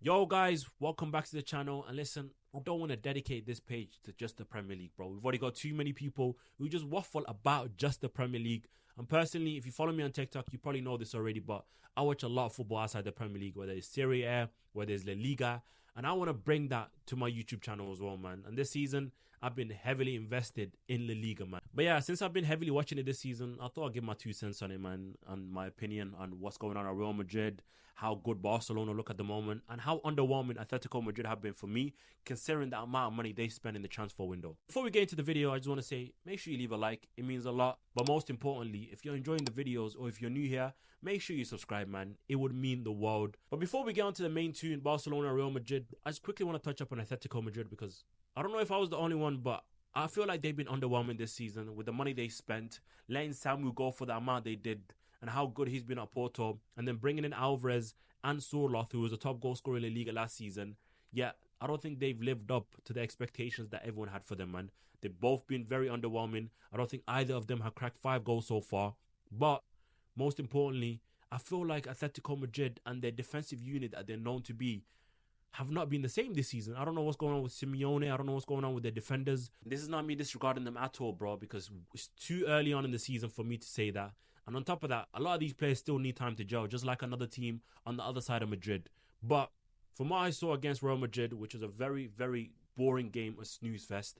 Yo guys, welcome back to the channel. And listen, I don't want to dedicate this page to just the Premier League, bro. We've already got too many people who just waffle about just the Premier League. And personally, if you follow me on TikTok, you probably know this already, but I watch a lot of football outside the Premier League, whether it's Serie A, whether it's La Liga, and I want to bring that to my YouTube channel as well, man. And this season, I've been heavily invested in La Liga, man. But yeah, since I've been heavily watching it this season, I thought I'd give my 2 cents on it, man, and my opinion on what's going on at Real Madrid, how good Barcelona look at the moment, and how underwhelming Atletico Madrid have been for me, considering the amount of money they spend in the transfer window. Before we get into the video, I just want to say, make sure you leave a like. It means a lot. But most importantly, if you're enjoying the videos or if you're new here, make sure you subscribe, man. It would mean the world. But before we get on to the main two in Barcelona and Real Madrid, I just quickly want to touch up on Atletico Madrid because I don't know if I was the only one, but I feel like they've been underwhelming this season with the money they spent, letting Samu go for the amount they did, and how good he's been at Porto, and then bringing in Alvarez and Sorloth, who was a top goal scorer in the Liga last season. Yeah, I don't think they've lived up to the expectations that everyone had for them, man. They've both been very underwhelming. I don't think either of them have cracked 5 goals so far. But most importantly, I feel like Atletico Madrid and their defensive unit that they're known to be have not been the same this season. I don't know what's going on with Simeone. I don't know what's going on with their defenders. This is not me disregarding them at all, bro, because it's too early on in the season for me to say that. And on top of that, a lot of these players still need time to gel, just like another team on the other side of Madrid. But from what I saw against Real Madrid, which was a very, very boring game, a snooze fest,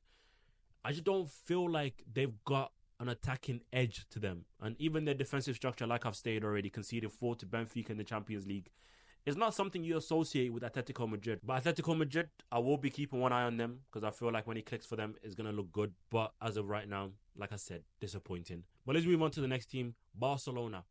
I just don't feel like they've got an attacking edge to them. And even their defensive structure, like I've stated already, conceded 4 to Benfica in the Champions League, it's not something you associate with Atletico Madrid. But Atletico Madrid, I will be keeping one eye on them because I feel like when he clicks for them, it's going to look good. But as of right now, like I said, disappointing. But let's move on to the next team, Barcelona.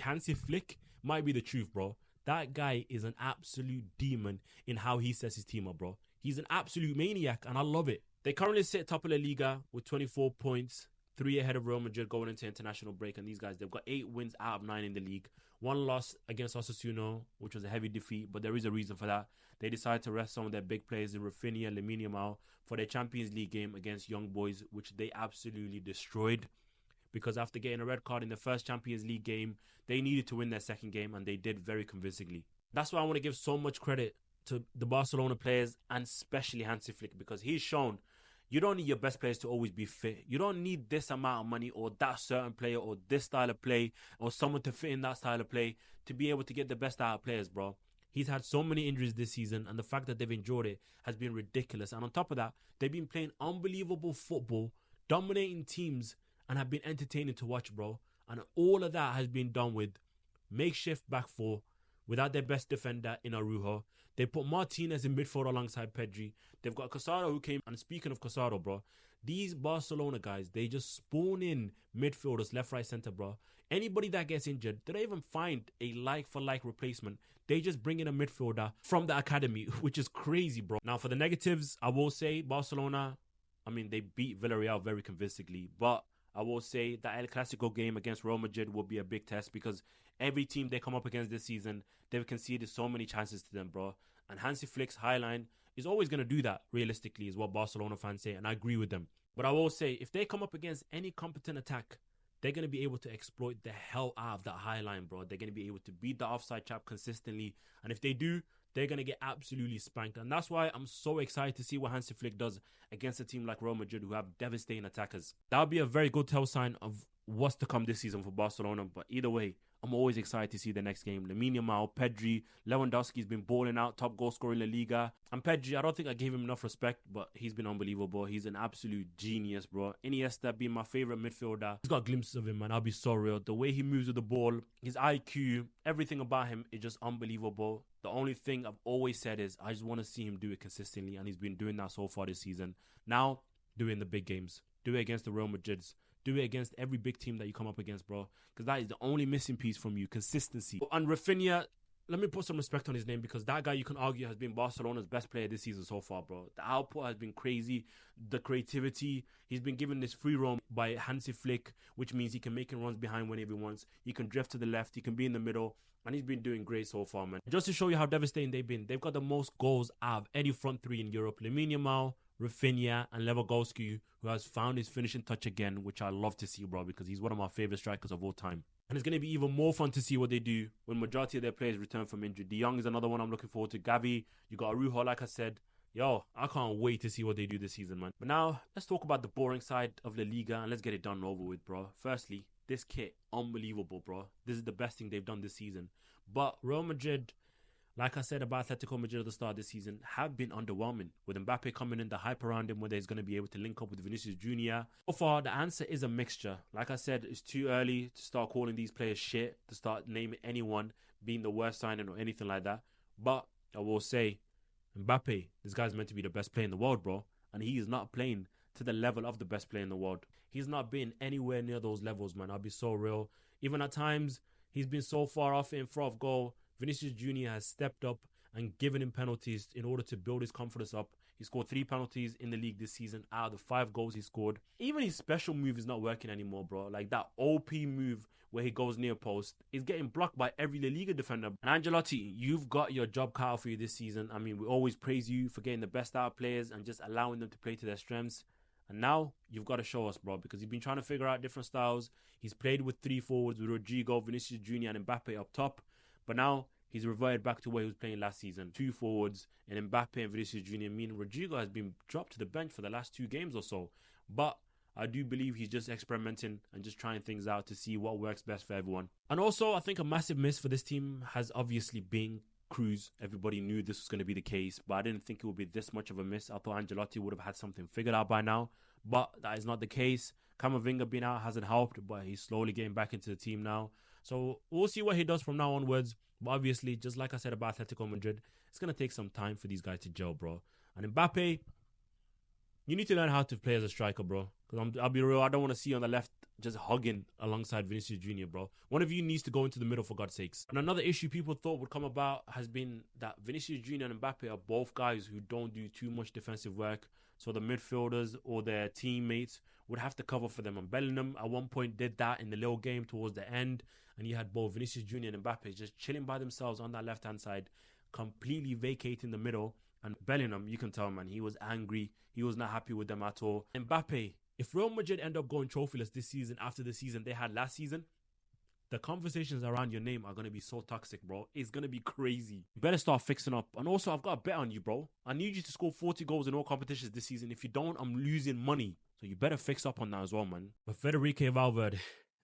Hansi Flick might be the truth, bro. That guy is an absolute demon in how he sets his team up, bro. He's an absolute maniac, and I love it. They currently sit top of La Liga with 24 points, 3 ahead of Real Madrid going into international break. And these guys, they've got 8 wins out of 9 in the league. 1 loss against Osasuna, which was a heavy defeat, but there is a reason for that. They decided to rest some of their big players in Rafinha and Lamine Yamal for their Champions League game against Young Boys, which they absolutely destroyed. Because after getting a red card in the first Champions League game, they needed to win their second game, and they did very convincingly. That's why I want to give so much credit to the Barcelona players, and especially Hansi Flick, because he's shown you don't need your best players to always be fit. You don't need this amount of money or that certain player or this style of play or someone to fit in that style of play to be able to get the best out of players, bro. He's had so many injuries this season, and the fact that they've enjoyed it has been ridiculous. And on top of that, they've been playing unbelievable football, dominating teams, and have been entertaining to watch, bro. And all of that has been done with makeshift back four, without their best defender in Araujo. They put Martinez in midfield alongside Pedri. They've got Casado who came. And speaking of Casado, bro, these Barcelona guys, they just spawn in midfielders left, right, center, bro. Anybody that gets injured, they don't even find a like-for-like replacement. They just bring in a midfielder from the academy, which is crazy, bro. Now, for the negatives, I will say Barcelona, I mean, they beat Villarreal very convincingly. But I will say that El Clasico game against Real Madrid will be a big test because every team they come up against this season, they've conceded so many chances to them, bro. And Hansi Flick's high line is always going to do that, realistically, is what Barcelona fans say, and I agree with them. But I will say, if they come up against any competent attack, they're going to be able to exploit the hell out of that high line, bro. They're going to be able to beat the offside trap consistently. And if they do, they're going to get absolutely spanked. And that's why I'm so excited to see what Hansi Flick does against a team like Real Madrid who have devastating attackers. That would be a very good tell sign of what's to come this season for Barcelona. But either way, I'm always excited to see the next game. Lamine Yamal, Pedri, Lewandowski's been balling out, top goal scorer in La Liga. And Pedri, I don't think I gave him enough respect, but he's been unbelievable. He's an absolute genius, bro. Iniesta being my favorite midfielder. He's got glimpses of him, man. I'll be so real. The way he moves with the ball, his IQ, everything about him is just unbelievable. The only thing I've always said is I just want to see him do it consistently, and he's been doing that so far this season. Now, do it in the big games. Do it against the Real Madrids. Do it against every big team that you come up against, bro. Because that is the only missing piece from you, consistency. And Rafinha, let me put some respect on his name because that guy, you can argue, has been Barcelona's best player this season so far, bro. The output has been crazy. The creativity, he's been given this free roam by Hansi Flick, which means he can make runs behind whenever he wants. He can drift to the left. He can be in the middle. And he's been doing great so far, man. Just to show you how devastating they've been, they've got the most goals out of any front three in Europe. Lamine Yamal, Rafinha, and Lewandowski, who has found his finishing touch again, which I love to see, bro, because he's one of my favorite strikers of all time. And it's going to be even more fun to see what they do when majority of their players return from injury. De Jong is another one I'm looking forward to. Gavi, you got Arujo, like I said. Yo, I can't wait to see what they do this season, man. But now, let's talk about the boring side of La Liga and let's get it done and over with, bro. Firstly, this kit, unbelievable, bro. This is the best thing they've done this season. But Real Madrid, like I said about Atletico Madrid at the start of this season, have been underwhelming. With Mbappe coming in, the hype around him, whether he's going to be able to link up with Vinicius Jr. So far, the answer is a mixture. Like I said, it's too early to start calling these players shit, to start naming anyone being the worst signing or anything like that. But I will say, Mbappe, this guy's meant to be the best player in the world, bro. And he is not playing to the level of the best player in the world. He's not been anywhere near those levels, man. I'll be so real. Even at times, he's been so far off in front of goal. Vinicius Jr. has stepped up and given him penalties in order to build his confidence up. He scored 3 penalties in the league this season out of the 5 goals he scored. Even his special move is not working anymore, bro. Like that OP move where he goes near post is getting blocked by every La Liga defender. And Ancelotti, you've got your job cut out for you this season. I mean, we always praise you for getting the best out of players and just allowing them to play to their strengths. And now you've got to show us, bro, because you've been trying to figure out different styles. He's played with 3 forwards with Rodrigo, Vinicius Jr. and Mbappe up top. But now he's reverted back to where he was playing last season. 2 forwards and Mbappe and Vinicius Jr. Meaning Rodrigo has been dropped to the bench for the last 2 games or so. But I do believe he's just experimenting and just trying things out to see what works best for everyone. And also, I think a massive miss for this team has obviously been Cruz. Everybody knew this was going to be the case, but I didn't think it would be this much of a miss. I thought Ancelotti would have had something figured out by now, but that is not the case. Camavinga being out hasn't helped, but he's slowly getting back into the team now. So we'll see what he does from now onwards. But obviously, just like I said about Atletico Madrid, it's going to take some time for these guys to gel, bro. And Mbappe, you need to learn how to play as a striker, bro. Because I'll be real, I don't want to see you on the left just hugging alongside Vinicius Jr., bro. One of you needs to go into the middle, for God's sakes. And another issue people thought would come about has been that Vinicius Jr. and Mbappe are both guys who don't do too much defensive work. So the midfielders or their teammates would have to cover for them. And Bellingham at one point did that in the little game towards the end. And you had both Vinicius Jr. and Mbappe just chilling by themselves on that left-hand side, completely vacating the middle. And Bellingham, you can tell, man, he was angry. He was not happy with them at all. Mbappe, if Real Madrid end up going trophyless this season after the season they had last season, the conversations around your name are going to be so toxic, bro. It's going to be crazy. You better start fixing up. And also, I've got a bet on you, bro. I need you to score 40 goals in all competitions this season. If you don't, I'm losing money. So you better fix up on that as well, man. But Federico Valverde,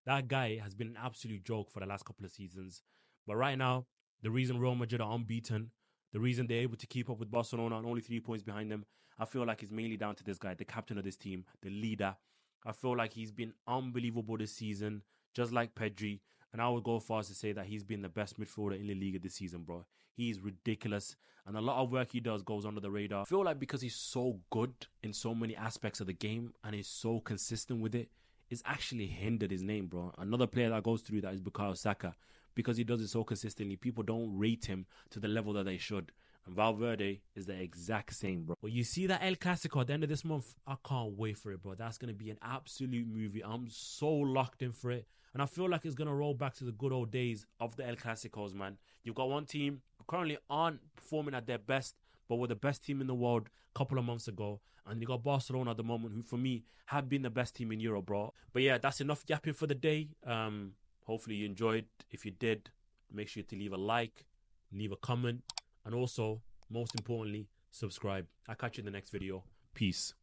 that guy has been an absolute joke for the last couple of seasons. But right now, the reason Real Madrid are unbeaten, the reason they're able to keep up with Barcelona and only 3 points behind them, I feel like it's mainly down to this guy, the captain of this team, the leader. I feel like he's been unbelievable this season, just like Pedri. And I would go far as to say that he's been the best midfielder in the Liga this season, bro. He is ridiculous. And a lot of work he does goes under the radar. I feel like because he's so good in so many aspects of the game and he's so consistent with it, it's actually hindered his name, bro. Another player that goes through that is Bukayo Saka. Because he does it so consistently, people don't rate him to the level that they should. And Valverde is the exact same, bro. But you see that El Clasico at the end of this month? I can't wait for it, bro. That's going to be an absolute movie. I'm so locked in for it. And I feel like it's going to roll back to the good old days of the El Clasicos, man. You've got one team who currently aren't performing at their best, but were the best team in the world a couple of months ago. And you got Barcelona at the moment, who for me have been the best team in Europe, bro. But yeah, that's enough yapping for the day. Hopefully you enjoyed. If you did, make sure to leave a like, leave a comment, and also, most importantly, subscribe. I'll catch you in the next video. Peace.